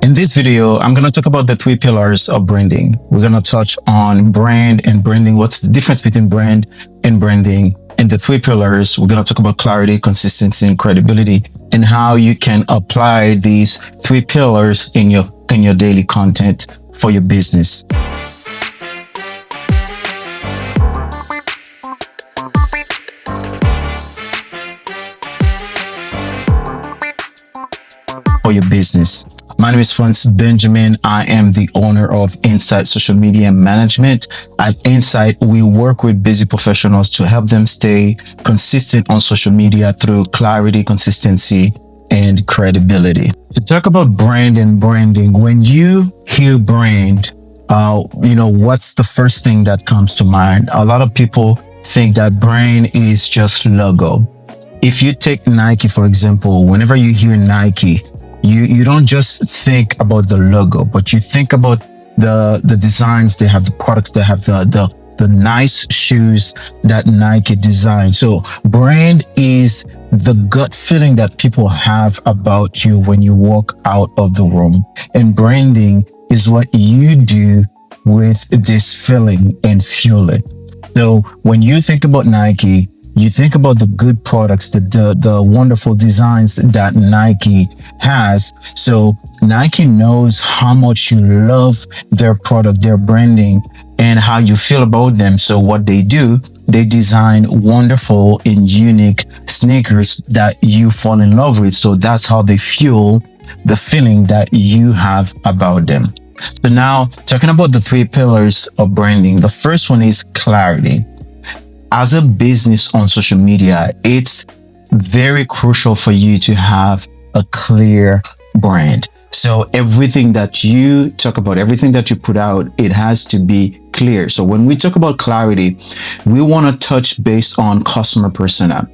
In this video, I'm going to talk about the three pillars of branding. We're going to touch on brand and branding, what's the difference between brand and branding. And the three pillars, we're going to talk about clarity, consistency, and credibility, and how you can apply these three pillars in your daily content for your business. For your business. My name is Francis Benjamin. I am the owner of Insight Social Media Management. At Insight, we work with busy professionals to help them stay consistent on social media through clarity, consistency, and credibility. To talk about brand and branding, when you hear brand, what's the first thing that comes to mind? A lot of people think that brand is just logo. If you take Nike, for example, whenever you hear Nike, you don't just think about the logo, but you think about the designs they have, the products they have, the nice shoes that Nike designed. So brand is the gut feeling that people have about you when you walk out of the room. And branding is what you do with this feeling and fuel it. So when you think about Nike, you think about the good products, the wonderful designs that Nike has. So Nike knows how much you love their product, their branding, and how you feel about them. So what they do, they design wonderful and unique sneakers that you fall in love with. So that's how they fuel the feeling that you have about them. So now, talking about the three pillars of branding, the first one is clarity. As a business on social media, it's very crucial for you to have a clear brand. So everything that you talk about, everything that you put out, it has to be clear. So when we talk about clarity, we want to touch based on customer persona.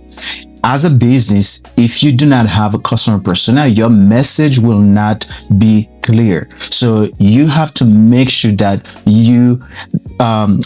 As a business, if you do not have a customer persona, your message will not be clear. So you have to make sure that you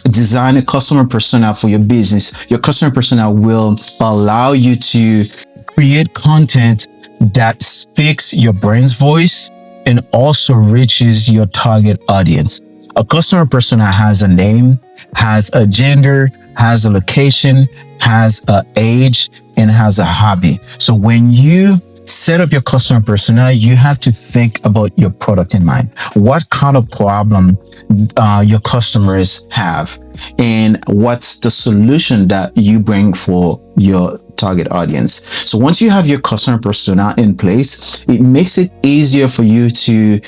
design a customer persona for your business. Your customer persona will allow you to create content that speaks your brand's voice and also reaches your target audience. A customer persona has a name, has a gender, has a location, has an age, and has a hobby. So when you set up your customer persona, you have to think about your product in mind. What kind of problem your customers have, and what's the solution that you bring for your target audience. So once you have your customer persona in place, it makes it easier for you to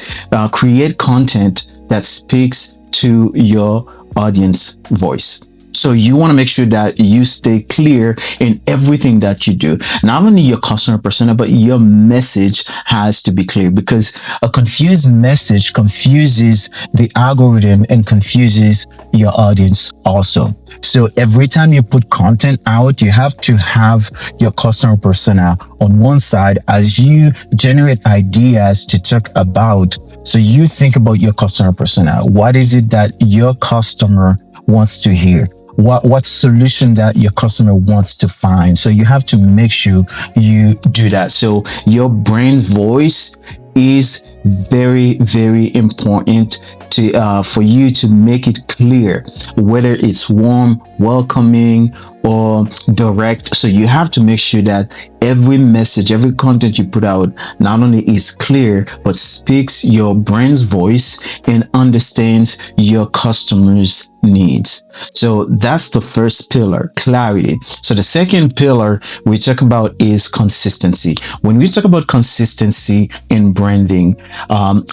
create content that speaks to your audience voice. So you want to make sure that you stay clear in everything that you do. Not only your customer persona, but your message has to be clear, because a confused message confuses the algorithm and confuses your audience also. So every time you put content out, you have to have your customer persona on one side as you generate ideas to talk about. So you think about your customer persona. What is it that your customer wants to hear? What solution that your customer wants to find? So you have to make sure you do that. So your brand voice is very, very important to for you to make it clear, whether it's warm, welcoming, or direct. So you have to make sure that every message, every content you put out not only is clear, but speaks your brand's voice and understands your customers' needs. So that's the first pillar, clarity. So the second pillar we talk about is consistency. When we talk about consistency in branding,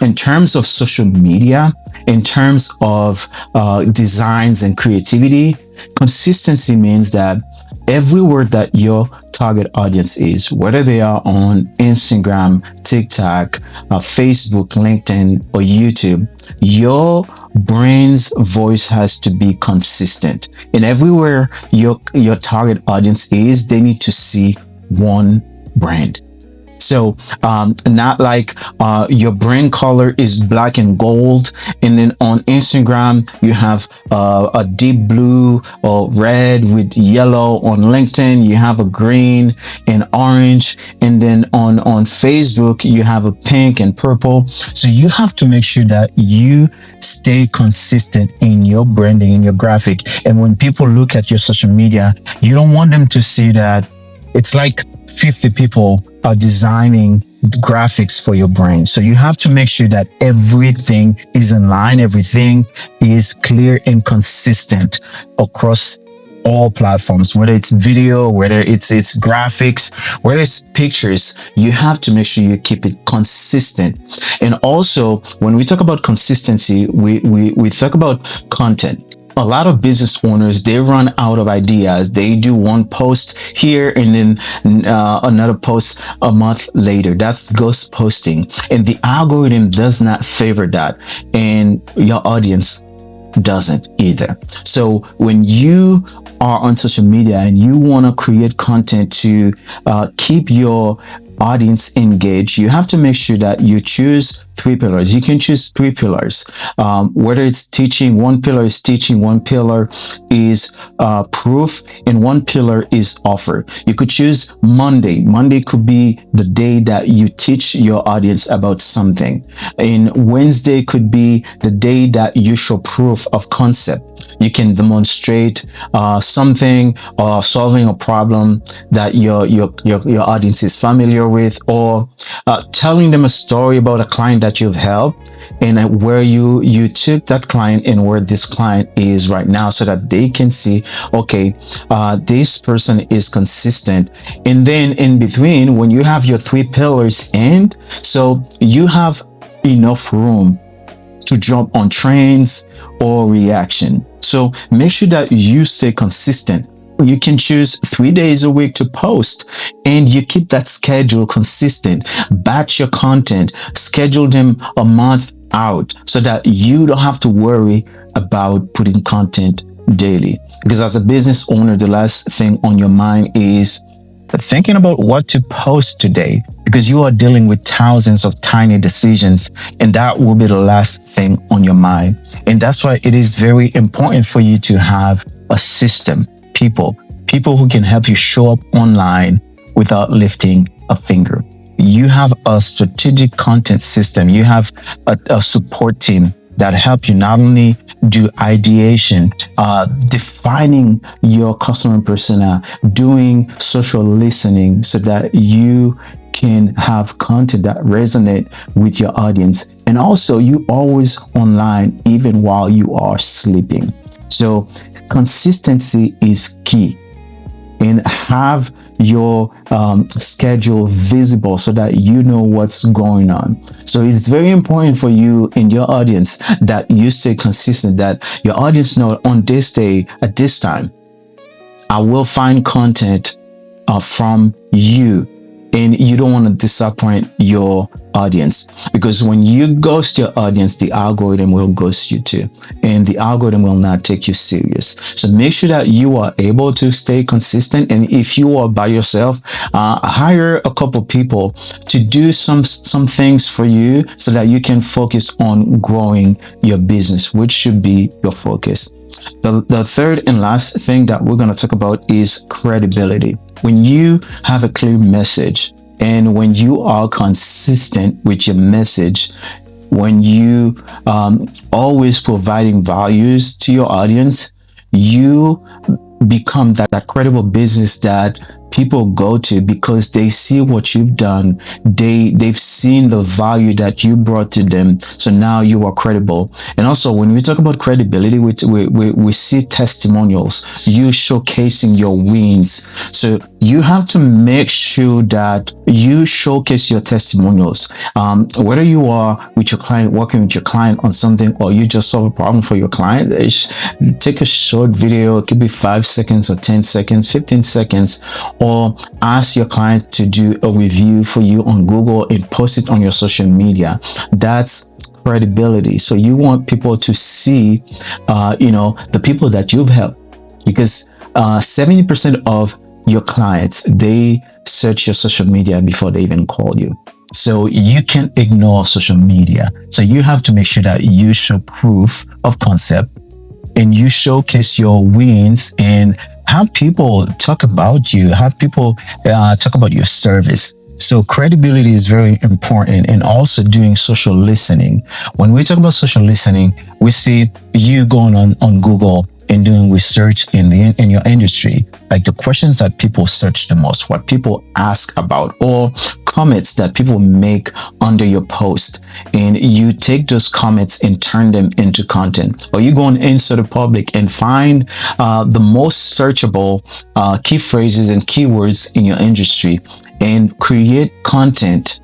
in terms of social media, in terms of designs and creativity, consistency means that everywhere that your target audience is, whether they are on Instagram, TikTok, Facebook, LinkedIn, or YouTube, your brand's voice has to be consistent. And everywhere your target audience is, they need to see one brand. So, not like your brand color is black and gold, and then on Instagram you have a deep blue or red with yellow. On LinkedIn you have a green and orange, and then on Facebook you have a pink and purple. So you have to make sure that you stay consistent in your branding, in your graphic, and when people look at your social media, you don't want them to see that it's like 50 people are designing graphics for your brand. So you have to make sure that everything is in line, everything is clear and consistent across all platforms, whether it's video, whether it's graphics, whether it's pictures. You have to make sure you keep it consistent. And also, when we talk about consistency, we talk about content. A lot of business owners, they run out of ideas. They do one post here and then another post a month later. That's ghost posting, and the algorithm does not favor that, and your audience doesn't either. So when you are on social media and you want to create content to keep your audience engaged, you have to make sure that you choose three pillars. You can choose three pillars. Whether it's teaching, one pillar is teaching, one pillar is proof, and one pillar is offer. You could choose Monday. Monday could be the day that you teach your audience about something. And Wednesday could be the day that you show proof of concept. You can demonstrate something or solving a problem that your audience is familiar with, or telling them a story about a client that you've helped, and where you took that client and where this client is right now, so that they can see, okay, this person is consistent. And then in between, when you have your three pillars in, so you have enough room to jump on trends or reaction. So make sure that you stay consistent. You can choose 3 days a week to post, and you keep that schedule consistent. Batch your content, schedule them a month out, so that you don't have to worry about putting content daily. Because as a business owner, the last thing on your mind is thinking about what to post today, because you are dealing with thousands of tiny decisions, and that will be the last thing on your mind. And that's why it is very important for you to have a system, people who can help you show up online without lifting a finger. You have a strategic content system. You have a support team that help you not only do ideation, defining your customer persona, doing social listening, so that you can have content that resonate with your audience. And also, you always online even while you are sleeping. So consistency is key. And have your schedule visible, so that you know what's going on. So it's very important for you and your audience that you stay consistent, that your audience know on this day at this time, I will find content from you. And you don't want to disappoint your audience, because when you ghost your audience, the algorithm will ghost you too, and the algorithm will not take you serious. So make sure that you are able to stay consistent. And if you are by yourself, hire a couple people to do some things for you, so that you can focus on growing your business, which should be your focus. The third and last thing that we're going to talk about is credibility. When you have a clear message, and when you are consistent with your message, when you always providing values to your audience, you become that credible business that people go to, because they see what you've done. They've seen the value that you brought to them. So now you are credible. And also, when we talk about credibility, we see testimonials, you showcasing your wins. So you have to make sure that you showcase your testimonials. Whether you are with your client, working with your client on something, or you just solve a problem for your client, take a short video. It could be 5 seconds or 10 seconds, 15 seconds, or ask your client to do a review for you on Google and post it on your social media. That's credibility. So you want people to see, the people that you've helped, because 70% of your clients, they search your social media before they even call you. So you can't ignore social media. So you have to make sure that you show proof of concept and you showcase your wins and have people talk about you, have people talk about your service. So credibility is very important, and also doing social listening. When we talk about social listening, we see you going on Google and doing research in your industry, like the questions that people search the most, what people ask about, or comments that people make under your post, and you take those comments and turn them into content. Or you go on Answer the Public and find the most searchable key phrases and keywords in your industry and create content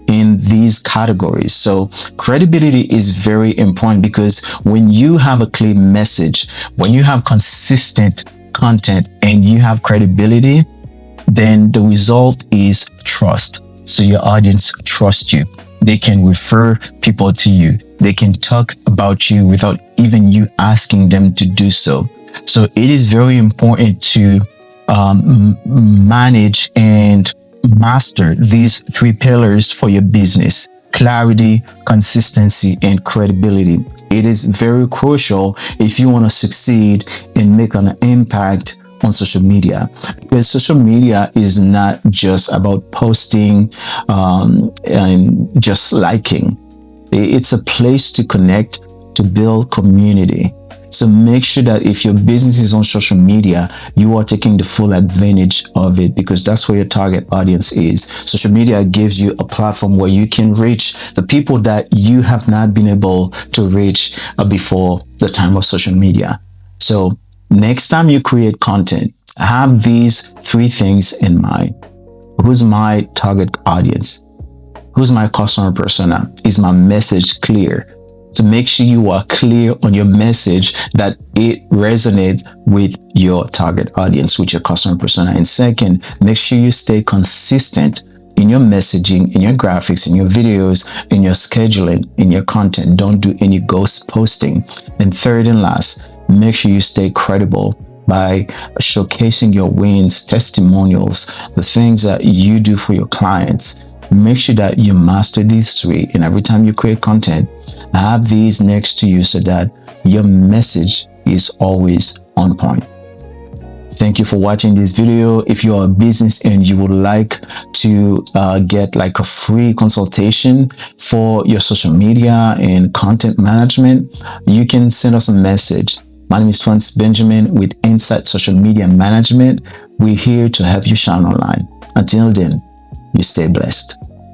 in these categories. So credibility is very important, because when you have a clear message, when you have consistent content and you have credibility, then the result is trust. So your audience trusts you. They can refer people to you. They can talk about you without even you asking them to do so. So it is very important to manage and master these three pillars for your business: clarity, consistency, and credibility. It is very crucial if you want to succeed and make an impact on social media, because social media is not just about posting and just liking. It's a place to connect, to build community. So make sure that if your business is on social media, you are taking the full advantage of it, because that's where your target audience is. Social media gives you a platform where you can reach the people that you have not been able to reach before the time of social media. So next time you create content, have these three things in mind. Who's my target audience? Who's my customer persona? Is my message clear? So make sure you are clear on your message, that it resonates with your target audience, with your customer persona. And second, make sure you stay consistent in your messaging, in your graphics, in your videos, in your scheduling, in your content. Don't do any ghost posting. And third and last, make sure you stay credible by showcasing your wins, testimonials, the things that you do for your clients. Make sure that you master these three, and every time you create content, have these next to you so that your message is always on point. Thank you for watching this video. If you are a business and you would like to get like a free consultation for your social media and content management, you can send us a message. My name is Franz Benjamin with Insight Social Media Management. We're here to help you shine online. Until then, you stay blessed.